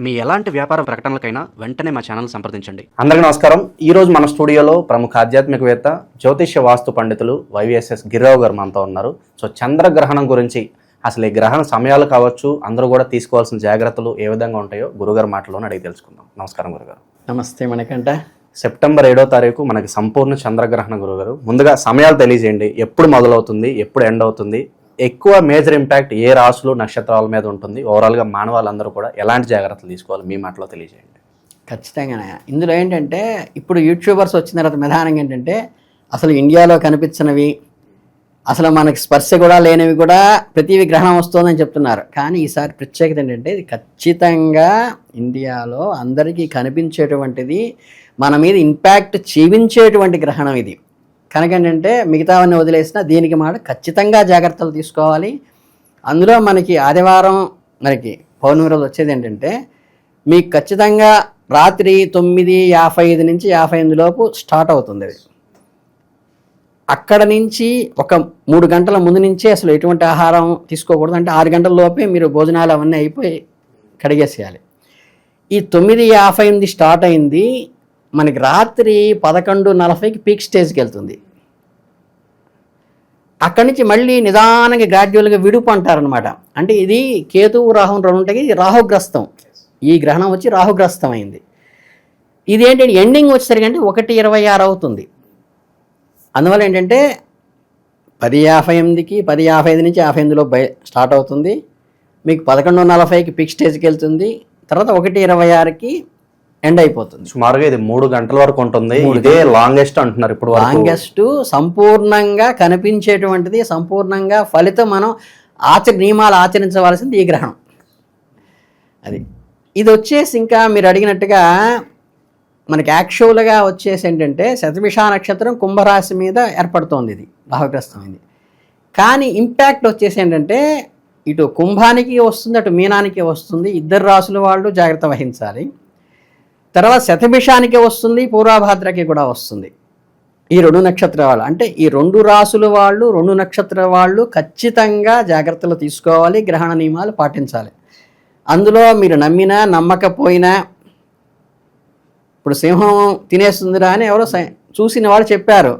మీ ఎలాంటి వ్యాపార ప్రకటనలకైనా వెంటనే మా ఛానల్ సంప్రదించండి. అందరికీ నమస్కారం. ఈరోజు మన స్టూడియోలో ప్రముఖ ఆధ్యాత్మికవేత్త జ్యోతిష్య వాస్తు పండితులు వైవిఎస్ఎస్ గిరిరావు గారు మనతో ఉన్నారు. సో చంద్రగ్రహణం గురించి, అసలు ఈ గ్రహణ సమయాలు కావచ్చు, అందరూ కూడా తీసుకోవాల్సిన జాగ్రత్తలు ఏ విధంగా ఉంటాయో గురుగారు మాటలోనే అడిగి తెలుసుకుందాం. నమస్కారం గురుగారు. నమస్తే మణికంఠ. సెప్టెంబర్ 7వ తారీఖు మనకి సంపూర్ణ చంద్రగ్రహణం గురుగారు. ముందుగా సమయాలు తెలియజేయండి. ఎప్పుడు మొదలవుతుంది, ఎప్పుడు ఎండ్ అవుతుంది, ఎక్కువ మేజర్ ఇంపాక్ట్ ఏ రాసులు నక్షత్రాల మీద ఉంటుంది, ఓవరాల్గా మానవాళ్ళందరూ కూడా ఎలాంటి జాగ్రత్తలు తీసుకోవాలి మీ మాటలో తెలియజేయండి. ఖచ్చితంగా. ఇందులో ఏంటంటే ఇప్పుడు యూట్యూబర్స్ వచ్చిన తర్వాత విధానం ఏంటంటే అసలు ఇండియాలో కనిపించినవి, అసలు మనకి స్పర్శ కూడా లేనివి కూడా ప్రతివి గ్రహణం వస్తుందని చెప్తున్నారు. కానీ ఈసారి ప్రత్యేకత ఏంటంటే ఇది ఖచ్చితంగా ఇండియాలో అందరికీ కనిపించేటువంటిది, మన మీద ఇంపాక్ట్ చూపించేటువంటి గ్రహణం ఇది. కనుక ఏంటంటే మిగతావన్నీ వదిలేసినా దీనికి మాట ఖచ్చితంగా జాగ్రత్తలు తీసుకోవాలి. అందులో మనకి ఆదివారం మనకి పౌర్ణమి రోజు వచ్చేది ఏంటంటే మీకు ఖచ్చితంగా రాత్రి 9:55 నుంచి 58 లోపు స్టార్ట్ అవుతుంది. అది అక్కడ నుంచి ఒక 3 గంటల ముందు నుంచే అసలు ఎటువంటి ఆహారం తీసుకోకూడదు. అంటే 6 గంటల లోపే మీరు భోజనాలు అవన్నీ అయిపోయి కడిగేసేయాలి. ఈ 9:58 స్టార్ట్ అయింది, మనకి రాత్రి 11:40కి పీక్ స్టేజ్కి వెళ్తుంది. అక్కడి నుంచి మళ్ళీ నిదానంగా గ్రాడ్యువల్గా విడుపు అంటారనమాట. అంటే ఇది కేతువు రాహు రెండు ఉంటాయి, ఇది రాహుగ్రస్తం. ఈ గ్రహణం వచ్చి రాహుగ్రస్తం అయింది. ఇది ఏంటంటే ఎండింగ్ వచ్చేసరికి అంటే 1:26 అవుతుంది. అందువల్ల ఏంటంటే 10:58కి 10:55 నుంచి 58లో స్టార్ట్ అవుతుంది. మీకు 11:40కి పీక్ స్టేజ్కి వెళ్తుంది. తర్వాత 1:26కి ఎండ్ అయిపోతుంది. సుమారుగా ఇది 3 గంటల వరకు ఉంటుంది. ఇదే లాంగెస్ట్ అంటున్నారు ఇప్పుడు. లాంగెస్ట్, సంపూర్ణంగా కనిపించేటువంటిది, సంపూర్ణంగా ఫలితం మనం నియమాలు ఆచరించవలసింది ఈ గ్రహణం. అది ఇది వచ్చేసి ఇంకా మీరు అడిగినట్టుగా మనకి యాక్చువల్గా వచ్చేసి ఏంటంటే శతభిష నక్షత్రం కుంభరాశి మీద ఏర్పడుతోంది, ఇది రాహుగ్రస్తమైంది. కానీ ఇంపాక్ట్ వచ్చేసి ఏంటంటే ఇటు కుంభానికి వస్తుంది, అటు మీనానికి వస్తుంది. ఇద్దరు రాసుల వాళ్ళు జాగ్రత్త వహించాలి. తర్వాత శతభిషానికి వస్తుంది, పూర్వభాద్రకి కూడా వస్తుంది. ఈ 2 నక్షత్రాల వాళ్ళు, అంటే ఈ 2 రాసుల వాళ్ళు, 2 నక్షత్ర వాళ్ళు ఖచ్చితంగా జాగ్రత్తలు తీసుకోవాలి, గ్రహణ నియమాలు పాటించాలి. అందులో మీరు నమ్మినా నమ్మకపోయినా, ఇప్పుడు సింహం తినేస్తుందిరా అని ఎవరో చూసిన వాళ్ళు చెప్పారు.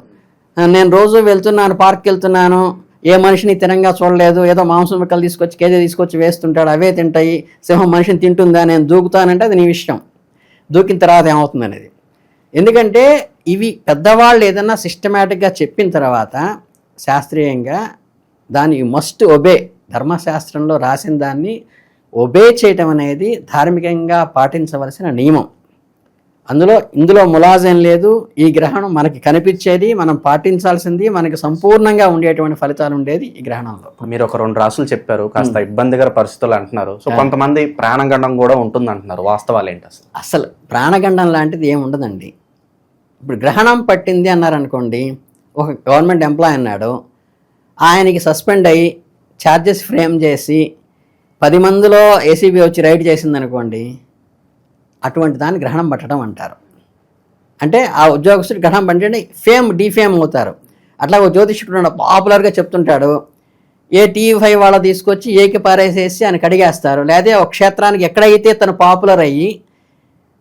నేను రోజు వెళ్తున్నాను, పార్క్కి వెళ్తున్నాను, ఏ మనిషిని తినంగా చూడలేదు, ఏదో మాంసం ముక్కలు తీసుకొచ్చి కేజీ తీసుకొచ్చి వేస్తుంటాడు, అవే తింటాయి, సింహం మనిషిని తింటుందా, నేను దూకుతానంటే అది నీ విషయం, దూకిన తర్వాత ఏమవుతుంది అనేది. ఎందుకంటే ఇవి పెద్దవాళ్ళు ఏదన్నా సిస్టమేటిక్గా చెప్పిన తర్వాత శాస్త్రీయంగా దాన్ని మస్ట్ ఒబే, ధర్మశాస్త్రంలో రాసిన దాన్ని ఒబే చేయటం అనేది ధార్మికంగా పాటించవలసిన నియమం. ఇందులో ములాజం లేదు. ఈ గ్రహణం మనకి కనిపించేది, మనం పాటించాల్సింది, మనకి సంపూర్ణంగా ఉండేటువంటి ఫలితాలు ఉండేది ఈ గ్రహణంలో. మీరు ఒక 2 రాసులు చెప్పారు, కాస్త ఇబ్బందికర పరిస్థితులు అంటున్నారు. సో కొంతమంది ప్రాణగండం కూడా ఉంటుంది అంటున్నారు. వాస్తవాలు ఏంటి? అసలు ప్రాణగండం లాంటిది ఏమి ఉండదండి. ఇప్పుడు గ్రహణం పట్టింది అన్నారు అనుకోండి, ఒక గవర్నమెంట్ ఎంప్లాయ్ అన్నాడు, ఆయనకి సస్పెండ్ అయ్యి ఛార్జెస్ ఫ్రేమ్ చేసి 10 మందిలో ఏసీబీ వచ్చి రైడ్ చేసింది అనుకోండి, అటువంటి దాన్ని గ్రహణం పట్టడం అంటారు. అంటే ఆ ఉద్యోగస్తుడు గ్రహణం పట్టింటే డీఫేమ్ అవుతారు. అట్లా ఒక జ్యోతిష్కుడు పాపులర్గా చెప్తుంటాడు, ఏ టీవీ5 వాళ్ళ తీసుకొచ్చి ఏకి పారేసేసి ఆయన కడిగేస్తారు. లేదా ఒక క్షేత్రానికి ఎక్కడైతే తను పాపులర్ అయ్యి,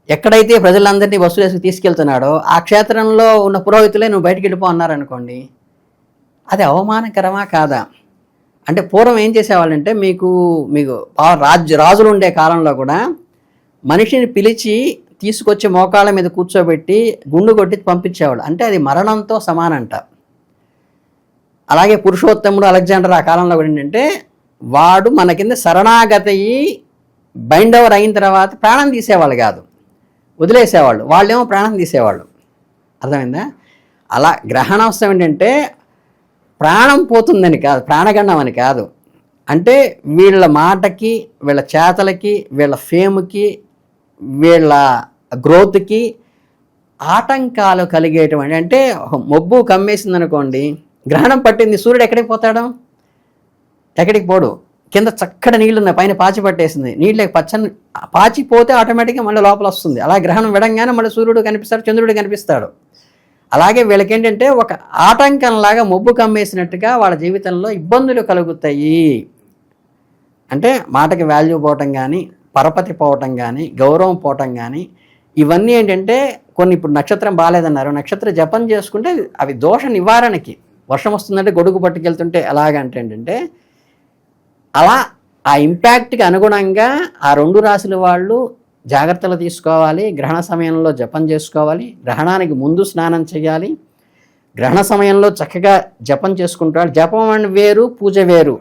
ఎక్కడైతే ప్రజలందరినీ వసూలు తీసుకెళ్తున్నాడో ఆ క్షేత్రంలో ఉన్న పురోహితులే నువ్వు బయటికి వెళ్ళిపో అన్నారనుకోండి, అది అవమానకరమా కాదా? అంటే పూర్వం ఏం చేసేవాళ్ళంటే మీకు రాజులు ఉండే కాలంలో కూడా మనిషిని పిలిచి తీసుకొచ్చి మోకాళ్ళ మీద కూర్చోబెట్టి గుండు కొట్టి పంపించేవాడు. అంటే అది మరణంతో సమానంట. అలాగే పురుషోత్తముడు అలెగ్జాండర్ ఆ కాలంలో కూడా ఏంటంటే వాడు మన కింద శరణాగతి బైండ్ ఓవర్ అయిన తర్వాత ప్రాణం తీసేవాళ్ళు కాదు, వదిలేసేవాళ్ళు. వాళ్ళేమో ప్రాణం తీసేవాళ్ళు. అర్థమైందా? అలా గ్రహణాంశం ఏంటంటే ప్రాణం పోతుందని కాదు, ప్రాణగండం అని కాదు. అంటే వీళ్ళ మాటకి, వీళ్ళ చేతలకి, వీళ్ళ ఫేమ్కి, వీళ్ళ గ్రోత్కి ఆటంకాలు కలిగేటువంటి, అంటే మొబ్బు కమ్మేసింది అనుకోండి, గ్రహణం పట్టింది, సూర్యుడు ఎక్కడికి పోతాడు? ఎక్కడికి పోడు. కింద చక్కటి నీళ్ళు ఉన్నాయి, పైన పాచి పట్టేసింది, నీళ్ళకి పచ్చని పాచిపోతే ఆటోమేటిక్గా మళ్ళీ లోపల వస్తుంది. అలా గ్రహణం విడంగానే మళ్ళీ సూర్యుడు కనిపిస్తాడు, చంద్రుడు కనిపిస్తాడు. అలాగే వీళ్ళకేంటంటే ఒక ఆటంకంలాగా మొబ్బు కమ్మేసినట్టుగా వాళ్ళ జీవితంలో ఇబ్బందులు కలుగుతాయి. అంటే మాటకి వాల్యూ పోవటం కానీ, పరపతి పోవటం కానీ గౌరవం పోవటం కానీ ఇవన్నీ ఏంటంటే కొన్ని ఇప్పుడు నక్షత్రం బాగాలేదన్నారు, నక్షత్ర జపం చేసుకుంటే అవి దోష నివారణకి. వర్షం వస్తుందంటే గొడుగు పట్టుకెళ్తుంటే ఎలాగంటే ఏంటంటే అలా ఆ ఇంపాక్ట్కి అనుగుణంగా ఆ 2 రాశుల వాళ్ళు జాగ్రత్తలు తీసుకోవాలి. గ్రహణ సమయంలో జపం చేసుకోవాలి, గ్రహణానికి ముందు స్నానం చేయాలి, గ్రహణ సమయంలో చక్కగా జపం చేసుకుంటాడు. జపం అని వేరు, పూజ వేరు.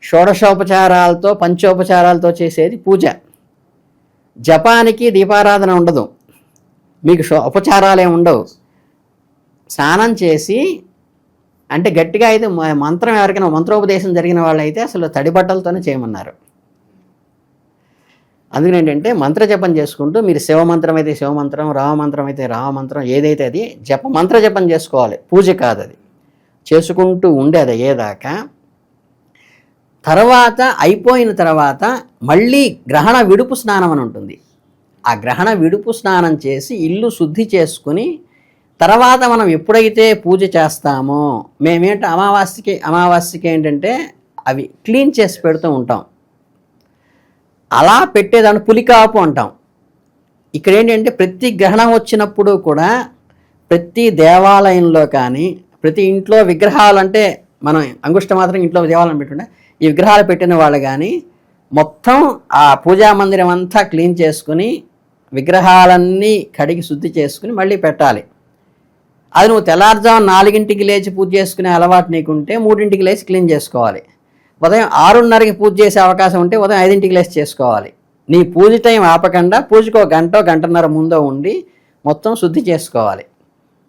షోడశోపచారాలతో పంచోపచారాలతో చేసేది పూజ. జపానికి దీపారాధన ఉండదు, మీకు ఉపచారాలే ఉండవు. స్నానం చేసి అంటే గట్టిగా అయితే మంత్రం ఎవరికైనా మంత్రోపదేశం జరిగిన వాళ్ళైతే అసలు తడి బట్టలతోనే చేయమన్నారు. అందుకని ఏంటంటే మంత్రజపం చేసుకుంటూ మీరు శివమంత్రం అయితే శివమంత్రం, రామమంత్రం అయితే రామమంత్రం, ఏదైతే అది మంత్రజపం చేసుకోవాలి, పూజ కాదు. అది చేసుకుంటూ ఉండేది అయ్యేదాకా. తర్వాత అయిపోయిన తర్వాత మళ్ళీ గ్రహణ విడుపు స్నానం అని ఉంటుంది. ఆ గ్రహణ విడుపు స్నానం చేసి ఇల్లు శుద్ధి చేసుకుని తర్వాత మనం ఎప్పుడైతే పూజ చేస్తామో మేమేంటి అమావాస్యకి ఏంటంటే అవి క్లీన్ చేసి పెడుతూ ఉంటాం. అలా పెట్టేదాన్ని పులికాపు అంటాం. ఇక్కడ ఏంటంటే ప్రతి గ్రహణం వచ్చినప్పుడు కూడా ప్రతి దేవాలయంలో కానీ ప్రతి ఇంట్లో విగ్రహాలు అంటే మనం అంగుష్ట మాత్రం ఇంట్లో దేవాలయం పెట్టుండే ఈ విగ్రహాలు పెట్టిన వాళ్ళు కానీ మొత్తం ఆ పూజా మందిరం అంతా క్లీన్ చేసుకుని విగ్రహాలన్నీ కడిగి శుద్ధి చేసుకుని మళ్ళీ పెట్టాలి. అది నువ్వు తెల్లారుజాము 4ంటికి లేచి పూజ చేసుకునే అలవాటు నీకుంటే 3ంటికి లేచి క్లీన్ చేసుకోవాలి. ఉదయం 6:30కి పూజ చేసే అవకాశం ఉంటే ఉదయం 5ంటికి లేచి చేసుకోవాలి. నీ పూజ టైం ఆపకుండా పూజకు 1 గంటన్నర ముందో ఉండి మొత్తం శుద్ధి చేసుకోవాలి.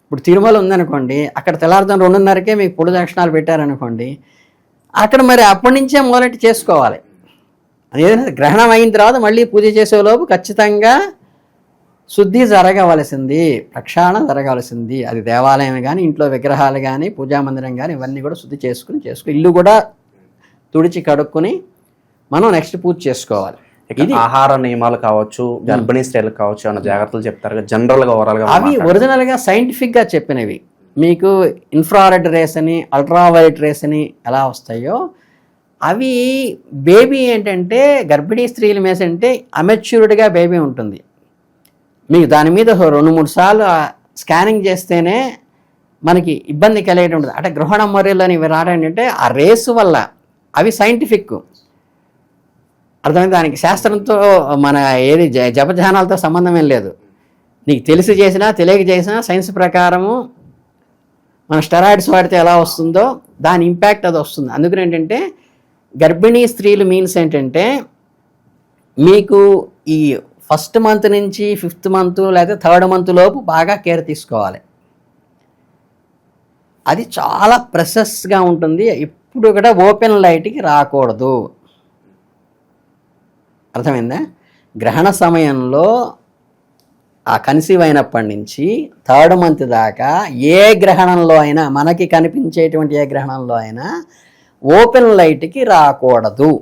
ఇప్పుడు తిరుమల ఉందనుకోండి, అక్కడ తెల్లారుజాము 2:30కే మీకు పొడి దక్షిణాలు పెట్టారనుకోండి, అక్కడ మరి అప్పటి నుంచే మొదలెట్టి చేసుకోవాలి. ఏదైనా గ్రహణం అయిన తర్వాత మళ్ళీ పూజ చేసేలోపు ఖచ్చితంగా శుద్ధి జరగవలసింది, ప్రక్షాళన జరగవలసింది. అది దేవాలయం కానీ ఇంట్లో విగ్రహాలు కానీ పూజా మందిరం కానీ ఇవన్నీ కూడా శుద్ధి చేసుకుని ఇల్లు కూడా తుడిచి కడుక్కొని మనం నెక్స్ట్ పూజ చేసుకోవాలి. ఇది ఆహార నియమాలు కావచ్చు, గర్భిణీ స్త్రీలకు కావచ్చు, అన్న జాగ్రత్తలు చెప్తారు జనరల్గా ఓవరాల్గా. అవి ఒరిజినల్గా సైంటిఫిక్గా చెప్పినవి. మీకు ఇన్ఫ్రారెడ్ రేస్ అని అల్ట్రావైలెట్ రేస్ అని ఎలా వస్తాయో అవి బేబీ ఏంటంటే గర్భిణీ స్త్రీల మీద అంటే అమెచ్యూర్డ్గా బేబీ ఉంటుంది. మీకు దాని మీద 2-3 సార్లు స్కానింగ్ చేస్తేనే మనకి ఇబ్బంది కలిగేటువంటి అంటే గ్రహణ మర్యాలు అని ఇవి రావడంటే ఆ రేసు వల్ల. అవి సైంటిఫిక్, అర్థమైంది. దానికి శాస్త్రంతో మన ఏది జపధ్యానాలతో సంబంధం ఏం లేదు. నీకు తెలిసి చేసినా తెలియక చేసినా సైన్స్ ప్రకారము మన స్టెరాయిడ్స్ వాడితే ఎలా వస్తుందో దాని ఇంపాక్ట్ అది వస్తుంది. అందుకని ఏంటంటే గర్భిణీ స్త్రీలు మీన్స్ ఏంటంటే మీకు ఈ 1st మంత్ నుంచి 5th మంత్ లేదా 3rd మంత్ లోపు బాగా కేర్ తీసుకోవాలి. అది చాలా ప్రెసెస్గా ఉంటుంది. ఇప్పుడు కూడా ఓపెన్ లైట్కి రాకూడదు, అర్థమైందా. గ్రహణ సమయంలో ఆ కన్సీవ్ అయినప్పటి నుంచి 3rd మంత్ దాకా ఏ గ్రహణంలో అయినా మనకి కనిపించేటువంటి ఏ గ్రహణంలో అయినా ఓపెన్ లైట్కి రాకూడదు.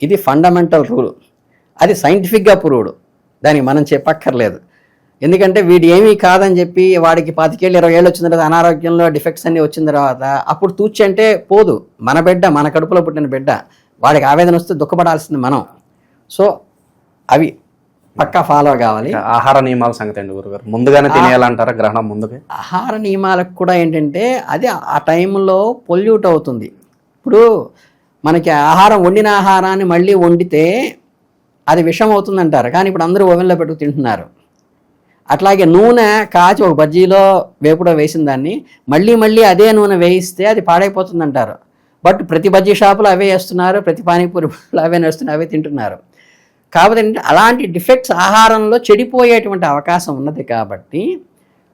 ఇది ఫండమెంటల్ రూల్. అది సైంటిఫిక్గా ప్రూవ్డ్, దానికి మనం చెప్పక్కర్లేదు. ఎందుకంటే వీడు ఏమీ కాదని చెప్పి వాడికి 25 ఏళ్ళు 20 ఏళ్ళు వచ్చిన తర్వాత అనారోగ్యంలో డిఫెక్ట్స్ అన్నీ వచ్చిన తర్వాత అప్పుడు తూచి అంటే పోదు. మన బిడ్డ, మన కడుపులో పుట్టిన బిడ్డ, వాడికి ఆవేదన వస్తే దుఃఖపడాల్సింది మనం. సో అవి పక్కా ఫాలో కావాలి. ఆహార నియమాల సంగతి అండి గురుగారు, ముందుగానే తినేయాలంటారా గ్రహణం ముందుగా? ఆహార నియమాలకు కూడా ఏంటంటే అది ఆ టైంలో పొల్యూట్ అవుతుంది. ఇప్పుడు మనకి ఆహారం వండిన ఆహారాన్ని మళ్ళీ వండితే అది విషం అవుతుందంటారు, కానీ ఇప్పుడు అందరూ ఓవెన్లో పెట్టుకు తింటున్నారు. అట్లాగే నూనె కాచి ఒక బజ్జీలో వేపుడో వేసిన దాన్ని మళ్ళీ అదే నూనె వేయిస్తే అది పాడైపోతుందంటారు. బట్ ప్రతి బజ్జీ షాపులో అవే వేస్తున్నారు, ప్రతి పానీపూరిలో అవే వేస్తున్నారు, అవే తింటున్నారు. కాబట్టి అలాంటి డిఫెక్ట్స్ ఆహారంలో చెడిపోయేటువంటి అవకాశం ఉన్నది. కాబట్టి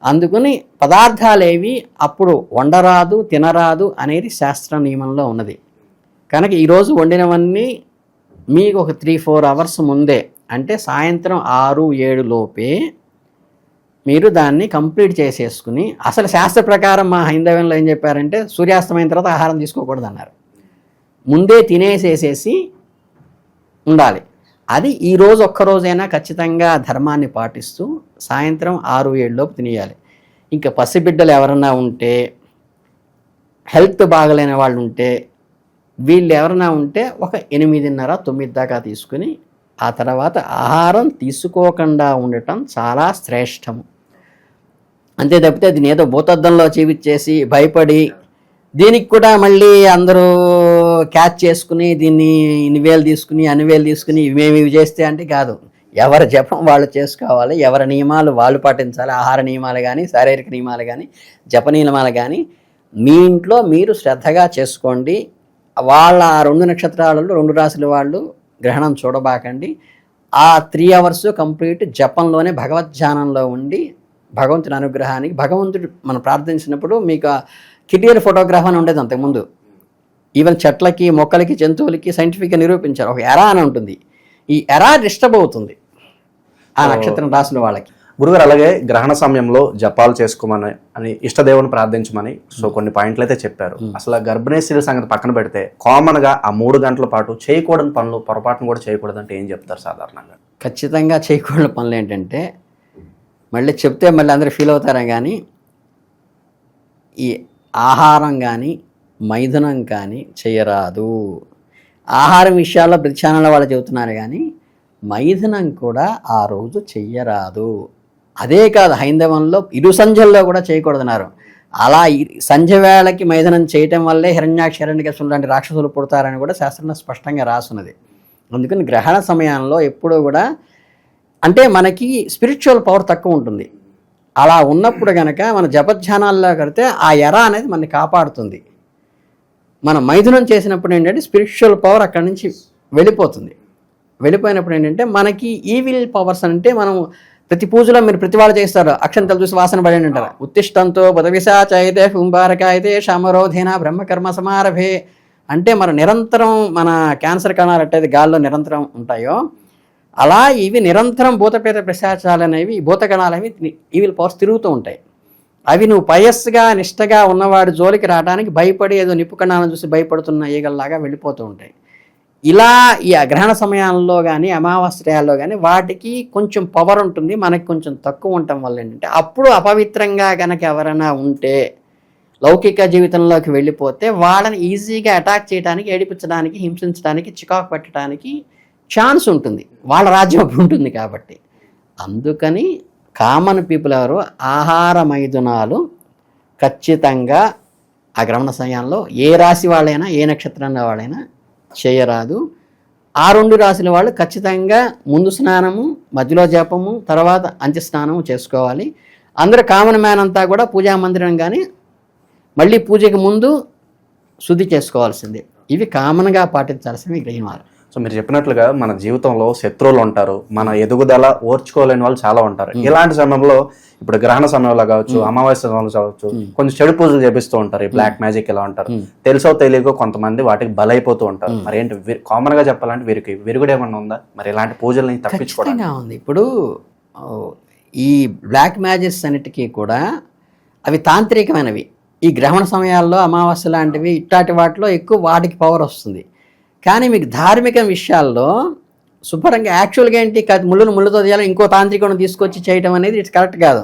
అందుకని పదార్థాలేవి అప్పుడు వండరాదు, తినరాదు అనేది శాస్త్ర నియమంలో ఉన్నది. కనుక ఈరోజు వండినవన్నీ మీకు ఒక 3-4 అవర్స్ ముందే, అంటే సాయంత్రం 6-7 లోపే మీరు దాన్ని కంప్లీట్ చేసేసుకుని, అసలు శాస్త్ర ప్రకారం మా హైందవ్యంలో ఏం చెప్పారంటే సూర్యాస్తమైన తర్వాత ఆహారం తీసుకోకూడదు అన్నారు. ముందే తినేసేసేసి ఉండాలి. అది ఈరోజు ఒక్కరోజైనా ఖచ్చితంగా ధర్మాన్ని పాటిస్తూ సాయంత్రం 6-7 లోపు తినేయాలి. ఇంకా పసిబిడ్డలు ఎవరన్నా ఉంటే, హెల్త్ బాగలేని వాళ్ళు ఉంటే వీళ్ళు ఎవరైనా ఉంటే ఒక 8:30, 9 దాకా తీసుకుని ఆ తర్వాత ఆహారం తీసుకోకుండా ఉండటం చాలా శ్రేష్టము. అంతే తప్పితే దీన్ని ఏదో భూతద్దంలో చేసి భయపడి దీనికి కూడా మళ్ళీ అందరూ క్యాచ్ చేసుకుని దీన్ని ఇన్ని వేలు తీసుకుని అన్ని వేలు తీసుకుని మేము ఇవి చేస్తే అంటే కాదు. ఎవరి జపం వాళ్ళు చేసుకోవాలి, ఎవరి నియమాలు వాళ్ళు పాటించాలి. ఆహార నియమాలు కానీ, శారీరక నియమాలు కానీ, జప నియమాలు కానీ మీ ఇంట్లో మీరు శ్రద్ధగా చేసుకోండి. వాళ్ళ 2 నక్షత్రాలలో 2 రాశుల వాళ్ళు గ్రహణం చూడబాకండి. ఆ 3 అవర్స్ కంప్లీట్ జపంలోనే భగవద్ధ్యానంలో ఉండి భగవంతుని అనుగ్రహానికి భగవంతుడు మనం ప్రార్థించినప్పుడు మీకు క్లియర్ ఫోటోగ్రాఫ్ అని ఉండేది అంతకుముందు. ఈవెన్ చెట్లకి, మొక్కలకి, జంతువులకి సైంటిఫిక్గా నిరూపించారు. ఒక ఎరా అని ఉంటుంది. ఈ ఎరా డిస్టర్బ్ అవుతుంది ఆ నక్షత్రం రాసిన వాళ్ళకి. గురుగారు అలాగే గ్రహణ సమయంలో జపాలు చేసుకోమని అని ఇష్టదేవుని ప్రార్థించమని సో కొన్ని పాయింట్లు అయితే చెప్పారు. అసలు గర్భిణీ స్త్రీల సంగతి పక్కన పెడితే కామన్ గా ఆ 3 గంటల పాటు చేయకూడని పనులు పొరపాటును కూడా చేయకూడదు అంటే ఏం చెప్తారు సాధారణంగా? ఖచ్చితంగా చేయకూడని పనులు ఏంటంటే, మళ్ళీ చెప్తే మళ్ళీ అందరూ ఫీల్ అవుతారా కానీ, ఈ ఆహారం కానీ మైథునం కానీ చేయరాదు. ఆహారం విషయాల్లో ప్రతి ఛానల్ వాళ్ళు చెబుతున్నారు కానీ మైథునం కూడా ఆ రోజు చెయ్యరాదు. అదే కాదు, హైందవంలో ఇరు సంధ్యల్లో కూడా చేయకూడదన్నారు. అలా సంధ్య వేళకి మైథునం చేయటం వల్లే హిరణ్యాక్ష, హిరణ్యకశిపులు లాంటి రాక్షసులు పుడతారని కూడా శాస్త్రంలో స్పష్టంగా రాసున్నది. అందుకని గ్రహణ సమయంలో ఎప్పుడూ కూడా అంటే మనకి స్పిరిచువల్ పవర్ తక్కువ ఉంటుంది. అలా ఉన్నప్పుడు కనుక మన జపధ్యానాల్లో కడితే ఆ ఎర అనేది మనని కాపాడుతుంది. మనం మైథునం చేసినప్పుడు ఏంటంటే స్పిరిచువల్ పవర్ అక్కడి నుంచి వెళ్ళిపోతుంది. వెళ్ళిపోయినప్పుడు ఏంటంటే మనకి ఈవిల్ పవర్స్ అంటే మనం ప్రతి పూజలో మీరు ప్రతి వాళ్ళు చేస్తారు, అక్షంతలు చూసి వాసన పడి అంటారు. ఉత్తిష్టంతో బుధవిశాచైతే కుంభారకాయితే శామరోధేన బ్రహ్మకర్మ సమారభే అంటే మన నిరంతరం మన క్యాన్సర్ కణాలు అట్టేది గాల్లో నిరంతరం ఉంటాయో అలా ఇవి నిరంతరం భూతపేత ప్రశాచాలు అనేవి, భూతగణాలు అనేవి ఈవిల్ పవర్స్ తిరుగుతూ ఉంటాయి. అవి నువ్వు పయస్గా నిష్టగా ఉన్నవాడి జోలికి రావడానికి భయపడి ఏదో నిప్పు కణాలను చూసి భయపడుతున్న ఈగల్లాగా వెళ్ళిపోతూ ఉంటాయి. ఇలా ఈ గ్రహణ సమయాల్లో కానీ అమావాస్యాల్లో కానీ వాటికి కొంచెం పవర్ ఉంటుంది, మనకి కొంచెం తక్కువ ఉండటం వల్ల ఏంటంటే అప్పుడు అపవిత్రంగా కనుక ఎవరైనా ఉంటే లౌకిక జీవితంలోకి వెళ్ళిపోతే వాళ్ళని ఈజీగా అటాక్ చేయడానికి, ఏడిపించడానికి, హింసించడానికి, చికాకు పెట్టడానికి ఛాన్స్ ఉంటుంది. వాళ్ళ రాజ్యం అప్పుడు ఉంటుంది కాబట్టి. అందుకని కామన్ పీపుల్ ఎవరు ఆహార మైథునాలు ఖచ్చితంగా ఆ గ్రహణ సమయంలో ఏ రాశి వాళ్ళైనా ఏ నక్షత్రంలో వాళ్ళైనా చేయరాదు. ఆ 2 రాశుల వాళ్ళు ఖచ్చితంగా ముందు స్నానము, మధ్యలో జపము, తర్వాత అంత్య స్నానము చేసుకోవాలి. అందరూ కామన్ మ్యాన్ అంతా కూడా పూజా మందిరం కానీ మళ్ళీ పూజకి ముందు శుద్ధి చేసుకోవాల్సిందే. ఇవి కామన్గా పాటించాల్సినవి గ్రహణాలు. సో మీరు చెప్పినట్లుగా మన జీవితంలో శత్రువులు ఉంటారు, మన ఎదుగుదల ఓర్చుకోలేని వాళ్ళు చాలా ఉంటారు. ఇలాంటి సమయంలో ఇప్పుడు గ్రహణ సమయంలో కావచ్చు, అమావాస్య సమయంలో కావచ్చు, కొంచెం చెడు పూజలు చేపిస్తూ ఉంటారు. ఈ బ్లాక్ మ్యాజిక్ ఇలా ఉంటారు. తెలుసో తెలియకో కొంతమంది వాటికి బలైపోతూ ఉంటారు. మరి ఏంటి కామన్ గా చెప్పాలంటే వీరికి విరుగుడు ఏమన్నా ఉందా? మరి ఇలాంటి పూజల్ని తప్పించుకోవడానికి ఉంది. ఇప్పుడు ఈ బ్లాక్ మ్యాజిక్స్ అన్నిటికీ కూడా అవి తాంత్రికమైనవి. ఈ గ్రహణ సమయాల్లో అమావాస్య లాంటివి ఇట్లాంటి వాటిలో ఎక్కువ వాటికి పవర్ వస్తుంది. కానీ మీకు ధార్మిక విషయాల్లో శుభ్రంగా యాక్చువల్గా ఏంటి ముళ్ళుతో చేయాలని ఇంకో తాంత్రికను తీసుకొచ్చి చేయడం అనేది ఇట్స్ కరెక్ట్ కాదు.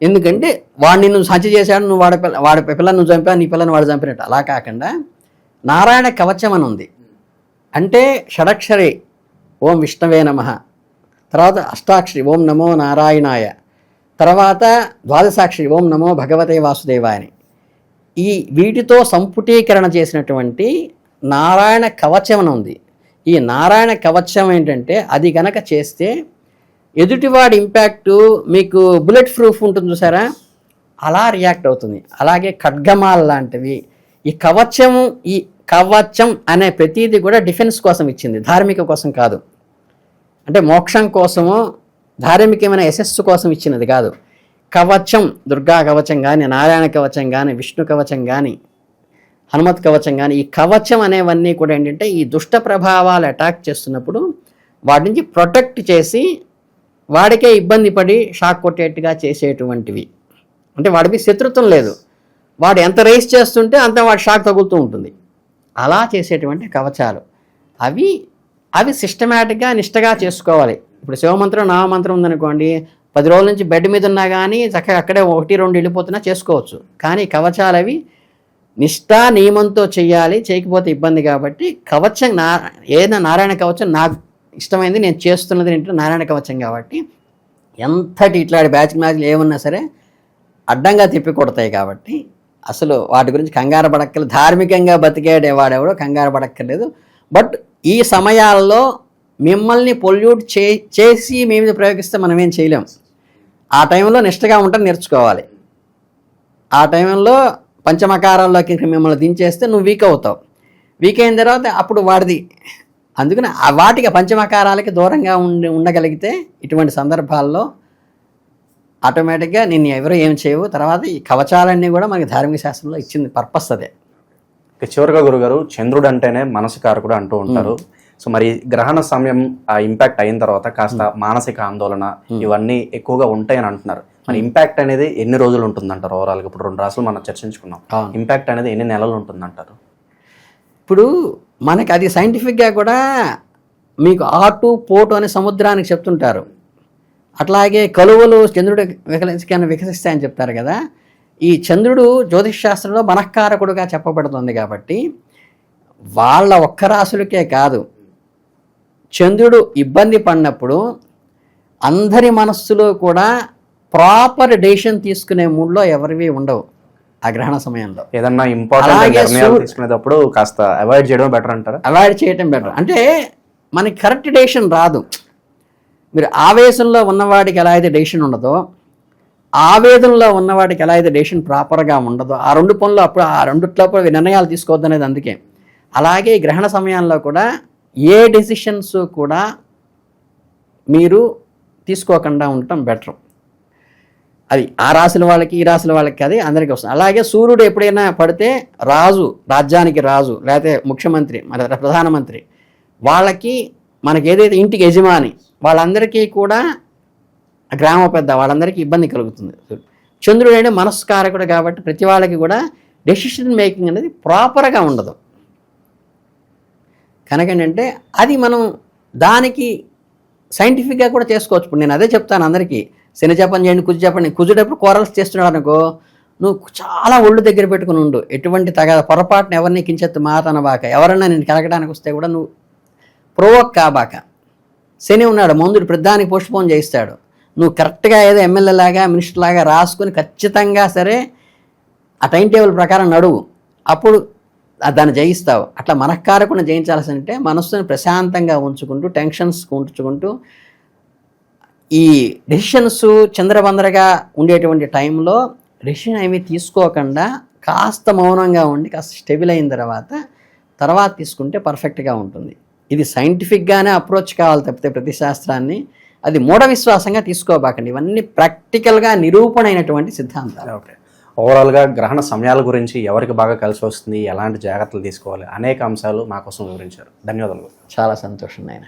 ఎందుకంటే వాడిని నువ్వు హత్య చేశాడు, నువ్వు వాడి పిల్లని నువ్వు చంపా, నీ పిల్లని వాడు చంపినట్టు. అలా కాకుండా నారాయణ కవచం అని ఉంది. అంటే షడక్షరి ఓం విష్ణవే నమః, తర్వాత అష్టాక్షరి ఓం నమో నారాయణాయ, తర్వాత ద్వాదశాక్షరి ఓం నమో భగవతే వాసుదేవాయ అని. ఈ వీటితో సంపుటీకరణ చేసినటువంటి నారాయణ కవచం అని ఉంది. ఈ నారాయణ కవచం ఏంటంటే అది గనక చేస్తే ఎదుటివాడి ఇంపాక్టు మీకు బుల్లెట్ ప్రూఫ్ ఉంటుంది చూసారా, అలా రియాక్ట్ అవుతుంది. అలాగే ఖడ్గమాల లాంటివి. ఈ కవచం అనే ప్రతీది కూడా డిఫెన్స్ కోసం ఇచ్చింది, ధార్మిక కోసం కాదు. అంటే మోక్షం కోసమో ధార్మికమైన యశస్సు కోసం ఇచ్చినది కాదు. కవచం, దుర్గా కవచం కానీ, నారాయణ కవచం కానీ, విష్ణు కవచం కానీ, హనుమత్ కవచం కానీ, ఈ కవచం అనేవన్నీ కూడా ఏంటంటే ఈ దుష్ట ప్రభావాలు అటాక్ చేస్తున్నప్పుడు వాటి నుంచి ప్రొటెక్ట్ చేసి వాడికే ఇబ్బంది పడి షాక్ కొట్టేట్టుగా చేసేటువంటివి. అంటే వాడికి శత్రుత్వం లేదు, వాడు ఎంత రేస్ చేస్తుంటే అంత వాడి షాక్ తగులుతూ ఉంటుంది. అలా చేసేటువంటి కవచాలు అవి సిస్టమేటిక్గా నిష్టగా చేసుకోవాలి. ఇప్పుడు శివమంత్రం, నామమంత్రం ఉందనుకోండి, 10 రోజుల నుంచి బెడ్ మీద ఉన్నా కానీ చక్కగా అక్కడే 1-2 వెళ్ళిపోతున్నా చేసుకోవచ్చు. కానీ కవచాలు అవి నిష్ఠా నియమంతో చేయాలి, చేయకపోతే ఇబ్బంది. కాబట్టి కవచం ఏదైనా నారాయణ కవచం నాకు ఇష్టమైంది, నేను చేస్తున్నది ఏంటంటే నారాయణ కవచం. కాబట్టి ఎంతటి ఇట్లాంటి మ్యాచ్లు ఏమన్నా సరే అడ్డంగా తిప్పి కొడతాయి. కాబట్టి అసలు వాటి గురించి కంగారు పడక్కర్లేదు. ధార్మికంగా బతికేడే వాడెవడో కంగారు పడక్కర్లేదు. బట్ ఈ సమయాల్లో మిమ్మల్ని పొల్యూట్ చేసి మీ మీద ప్రయోగిస్తే మనం ఏం చేయలేం. ఆ టైంలో నిష్ఠగా ఉంటాం, నేర్చుకోవాలి. ఆ టైంలో పంచమకారాల్లోకి మిమ్మల్ని దించేస్తే నువ్వు వీక్ అవుతావు. వీక్ అయిన తర్వాత అప్పుడు వాడిది. అందుకని వాటికి పంచమకారాలకి దూరంగా ఉండగలిగితే ఇటువంటి సందర్భాల్లో ఆటోమేటిక్గా నిన్ను ఎవరు ఏం చేయవు. తర్వాత ఈ కవచాలన్నీ కూడా మనకి ధార్మిక శాస్త్రంలో ఇచ్చింది పర్పస్ అదే. చివరిగా గురుగారు, చంద్రుడు అంటేనే మనసు కారకుడు అంటూ ఉంటారు. సో మరి గ్రహణ సమయం ఆ ఇంపాక్ట్ అయిన తర్వాత కాస్త మానసిక ఆందోళన ఇవన్నీ ఎక్కువగా ఉంటాయని అంటున్నారు. మరి ఇంపాక్ట్ అనేది ఎన్ని రోజులు ఉంటుందంటారు ఓవరాల్గా? ఇప్పుడు 2 రాసులు మనం చర్చించుకున్నాం. ఇంపాక్ట్ అనేది ఎన్ని నెలలు ఉంటుందంటారు? ఇప్పుడు మనకి అది సైంటిఫిక్గా కూడా మీకు ఆటు పోటు అనే సముద్రానికి చెప్తుంటారు. అట్లాగే కలువలు చంద్రుడు వికసిస్తాయని చెప్తారు కదా. ఈ చంద్రుడు జ్యోతిష్ శాస్త్రంలో మనఃకారకుడుగా చెప్పబడుతుంది. కాబట్టి వాళ్ళ ఒక్క రాశులకే కాదు, చంద్రుడు ఇబ్బంది పడినప్పుడు అందరి మనస్సులో కూడా ప్రాపర్ డెసిషన్ తీసుకునే మూడ్లో ఎవరివి ఉండవు ఆ గ్రహణ సమయంలో. ఏదన్నా ఇంపార్టెంట్ నిర్ణయాలు తీసుకునేటప్పుడు కాస్త అవాయిడ్ చేయడం బెటర్ అంటారా? అవాయిడ్ చేయడం బెటర్. అంటే మనకి కరెక్ట్ డెసిషన్ రాదు. మీరు ఆవేశంలో ఉన్నవాడికి ఎలా అయితే డెసిషన్ ఉండదో, ఆవేదనలో ఉన్నవాడికి ఎలా అయితే డెసిషన్ ప్రాపర్గా ఉండదో, ఆ 2 పనులు అప్పుడు ఆ రెండిట్లో నిర్ణయాలు తీసుకోవద్దు అనేది అందుకే. అలాగే ఈ గ్రహణ సమయంలో కూడా ఏ డెసిషన్స్ కూడా మీరు తీసుకోకుండా ఉండటం బెటర్. అది ఆ రాశుల వాళ్ళకి ఈ రాశుల వాళ్ళకి అది అందరికీ వస్తుంది. అలాగే సూర్యుడు ఎప్పుడైనా పడితే రాజు, రాజ్యానికి రాజు, లేకపోతే ముఖ్యమంత్రి, ప్రధానమంత్రి, వాళ్ళకి మనకి ఏదైతే ఇంటికి యజమాని వాళ్ళందరికీ కూడా గ్రామ పెద్ద వాళ్ళందరికీ ఇబ్బంది కలుగుతుంది. చంద్రుడు అంటే మనస్కారకుడు కాబట్టి ప్రతి వాళ్ళకి కూడా డెసిషన్ మేకింగ్ అనేది ప్రాపర్గా ఉండదు. కనుకంటే అది మనం దానికి సైంటిఫిక్గా కూడా చేసుకోవచ్చు. ఇప్పుడు నేను అదే చెప్తాను అందరికీ, శని జపం చేయండి, కుజు చెప్పండి. కుజుడప్పుడు కోరల్స్ చేస్తున్నాడు అనుకో, నువ్వు చాలా ఒళ్ళు దగ్గర పెట్టుకుని ఉండు. ఎటువంటి పొరపాటున ఎవరిని కించెత్తు మాట అనబాక. ఎవరన్నా నేను కలగడానికి వస్తే కూడా నువ్వు ప్రొవోక్ కాబాక. శని ఉన్నాడు, మందుడు ప్రధానికి పోస్ట్పోన్ చేయిస్తాడు. నువ్వు కరెక్ట్గా ఏదో ఎమ్మెల్యే లాగా మినిస్టర్ లాగా రాసుకొని ఖచ్చితంగా సరే ఆ టైం టేబుల్ ప్రకారం నడువు, అప్పుడు దాన్ని జయిస్తావు. అట్లా మనఃకారకుండా జయించాల్సి అంటే మనస్సుని ప్రశాంతంగా ఉంచుకుంటూ, టెన్షన్స్ ఉంచుకుంటూ, ఈ డెసిషన్స్ చంద్రబందరగా ఉండేటువంటి టైంలో డెసిషన్ ఏమీ తీసుకోకుండా కాస్త మౌనంగా ఉండి కాస్త స్టెబిల్ అయిన తర్వాత తీసుకుంటే పర్ఫెక్ట్గా ఉంటుంది. ఇది సైంటిఫిక్గానే అప్రోచ్ కావాలి తప్పితే ప్రతి శాస్త్రాన్ని అది మూఢ విశ్వాసంగా తీసుకోబాకండి. ఇవన్నీ ప్రాక్టికల్గా నిరూపణ అయినటువంటి సిద్ధాంతాలు. ఓకే, ఓవరాల్గా గ్రహణ సమయాల గురించి ఎవరికి బాగా కలిసి వస్తుంది, ఎలాంటి జాగ్రత్తలు తీసుకోవాలి అనేక అంశాలు మా కోసం వివరించారు. ధన్యవాదాలు. చాలా సంతోషం నాయన.